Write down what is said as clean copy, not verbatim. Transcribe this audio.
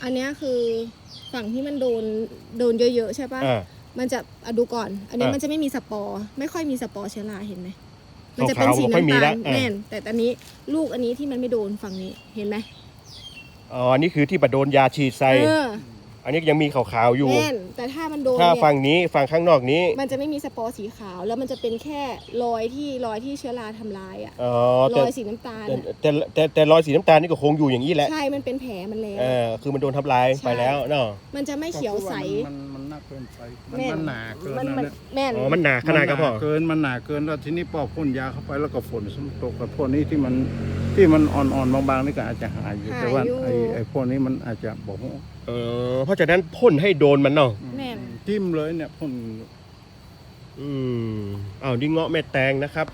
อันนี้คือฝั่งที่มันโดนเยอะๆใช่ปะมันจะดูก่อน อันนี้มันจะไม่มีสปอร์ไม่ค่อยมีสปอร์เชื้อราเห็นไหมมันจะเป็นสีน้ำตาลแน่นแต่อันนี้ลูกอันนี้ที่มันไม่โดนฝั่งนี้เห็นไหมอ๋ออันนี้คือที่บดโดนยาฉีดใส่อันนี้ยังมีขาวๆอยู่แต่ถ้ามันโดนถ้าฝั่งนี้ฝั่งข้างนอกนี้มันจะไม่มีสปอร์สีขาวแล้วมันจะเป็นแค่รอยที่เชื้อราทำลายอ่ะรอยสีน้ำตาลแต่รอยสีน้ำตาลนี่ก็คงอยู่อย่างนี้แหละใช่มันเป็นแผลมันแล้วคือมันโดนทำลายไปแล้วเนาะมันจะไม่เขียวใสมันหนักเกินไปมันหนาเกินแม่นมันหนาขนาดก็พอเกินมันหนาเกินแล้วทีนี้พอพ่นยาเข้าไปแล้วก็ฝนตกกับพวกนี้ที่มันอ่อนๆบางๆนี่ก็อาจจะหายอยู่แต่ว่าไอ้พวกนี้มันอาจจะบอกเพราะฉะนั้นพ่นให้โดนมันเนาะแม่นจิ้มเลยเนี่ยพ่นอ้าวนี่เงาะแม่แตงนะครับ